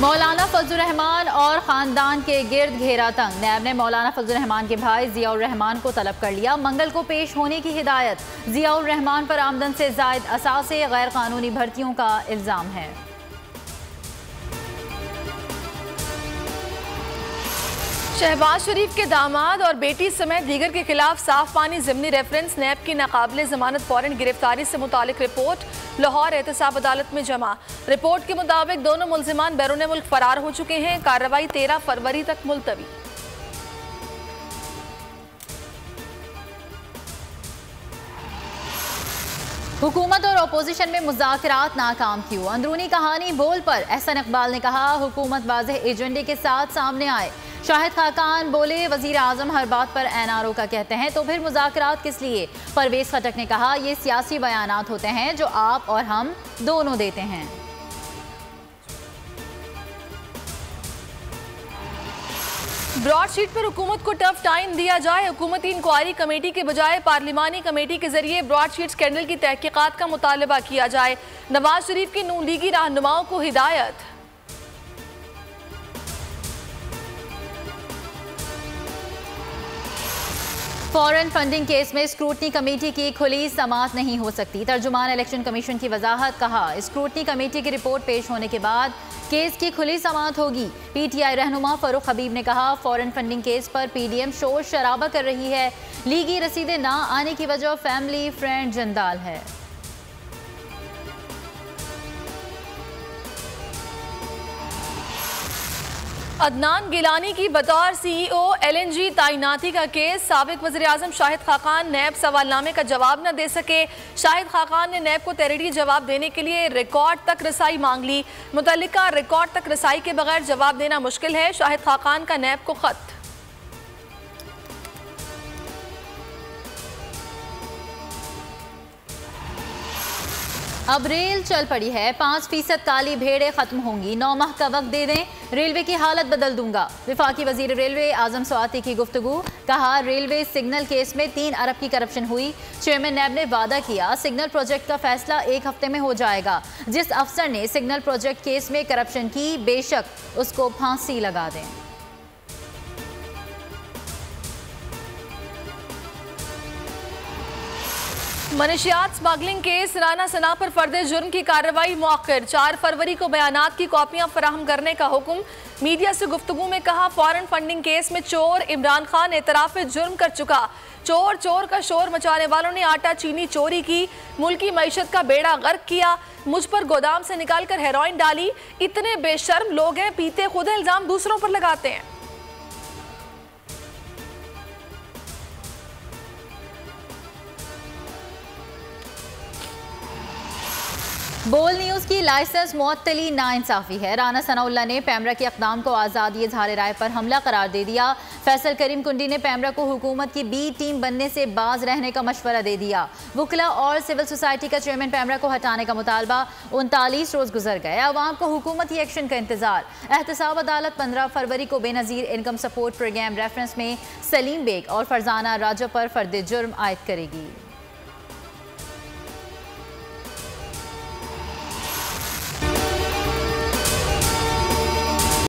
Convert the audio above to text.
मौलाना फजलुर रहमान और ख़ानदान के गिर्द घेरा तंग। नैब ने मौलाना फजलुर रहमान के भाई ज़ियाउर रहमान को तलब कर लिया। मंगल को पेश होने की हिदायत। ज़ियाउर रहमान पर आमदन से ज़ायद असासे गैर कानूनी भर्तियों का इल्ज़ाम है। शहबाज शरीफ के दामाद और बेटी समेत दीगर के खिलाफ साफ पानी ज़िमनी रेफरेंस। नैब की नाकाबिले ज़मानत वारंट गिरफ्तारी से मुतालिक रिपोर्ट लाहौर एहतसाब अदालत में जमा। रिपोर्ट के मुताबिक दोनों मुल्जिमान बैरून मुल्क फरार हो चुके हैं। कार्रवाई 13 फरवरी तक मुलतवी। हुकूमत और अपोजिशन में मुज़ाकरात नाकाम क्यों? अंदरूनी कहानी बोल पर एहसन इकबाल ने कहा, हुकूमत वाज़ेह एजेंडे के साथ सामने आए। शाहिद खाकान बोले, वज़ीर आज़म हर बात पर NRO का कहते हैं तो फिर मुज़ाकरात किस लिए? परवेज़ खटक ने कहा, ये सियासी बयानात होते हैं जो आप और हम दोनों देते हैं। ब्रॉडशीट पर हुकूमत को टफ टाइम दिया जाए। हुकूमती इंक्वायरी कमेटी के बजाय पार्लिमानी कमेटी के जरिए ब्रॉडशीट स्कैंडल की तहकीकात का मुतालबा किया जाए। नवाज शरीफ की नून लीगी रहनुमाओं को हिदायत। फॉरेन फंडिंग केस में स्क्रूटनी कमेटी की खुली समाअत नहीं हो सकती। तर्जुमान इलेक्शन कमीशन की वजाहत। कहा, स्क्रूटनी कमेटी की रिपोर्ट पेश होने के बाद केस की खुली समाअत होगी। PTI रहनुमा फरूख हबीब ने कहा, फॉरेन फंडिंग केस पर PDM शोर शराबा कर रही है। लीगी रसीदें ना आने की वजह फैमिली फ्रेंड जंजाल है। अदनान गिलानी की बतौर CEO LNG तैनाती का केस। साबिक वज़ीर आज़म शाहिद खाकान नैब सवालनामे का जवाब न दे सके। शाहिद खाकान ने नैब को तहरीरी जवाब देने के लिए रिकॉर्ड तक रसाई मांग ली। मुतल्लिका रिकॉर्ड तक रसाई के बगैर जवाब देना मुश्किल है। शाहिद खाकान का नैब को खत। अब रेल चल पड़ी है। 5% काली भेड़ें खत्म होंगी। 9 माह का वक्त दे दें, रेलवे की हालत बदल दूंगा। विफाकी वजीर रेलवे आजम स्वाति की गुफ्तगू। कहा, रेलवे सिग्नल केस में 3 अरब की करप्शन हुई। चेयरमैन नैब ने वादा किया, सिग्नल प्रोजेक्ट का फैसला 1 हफ्ते में हो जाएगा। जिस अफसर ने सिग्नल प्रोजेक्ट केस में करप्शन की, बेशक उसको फांसी लगा दें। मनशियात स्मगलिंग केस। राना सना पर फर्दे जुर्म की कार्रवाई मौखर। 4 फरवरी को बयानात की कॉपियां फराहम करने का हुक्म। मीडिया से गुफ्तगू में कहा, फॉरेन फंडिंग केस में चोर इमरान खान एतराफ जुर्म कर चुका। चोर चोर का शोर मचाने वालों ने आटा चीनी चोरी की, मुल्की मईशत का बेड़ा गर्क किया, मुझ पर गोदाम से निकाल कर हेरोइन डाली। इतने बेशर्म लोग हैं, पीते खुद इल्जाम दूसरों पर लगाते हैं। बोल न्यूज़ की लाइसेंस मुअत्तली नाइंसाफी है। राना सनाउल्लाह ने पैमरा के अक़दाम को आज़ादी इज़हार राय पर हमला करार दे दिया। फैसल करीम कुंडी ने पैमरा को हुकूमत की B टीम बनने से बाज रहने का मशवरा दे दिया। वकला और सिविल सोसाइटी का चेयरमैन पैमरा को हटाने का मुतालबा। 39 रोज़ गुजर गए, अवाम को हुकूमती एक्शन का इंतजार। एहतसाब अदालत 15 फरवरी को Benazir income support programme reference में सलीम बेग और फरजाना राजा पर फर्द जुर्म आयद करेगी।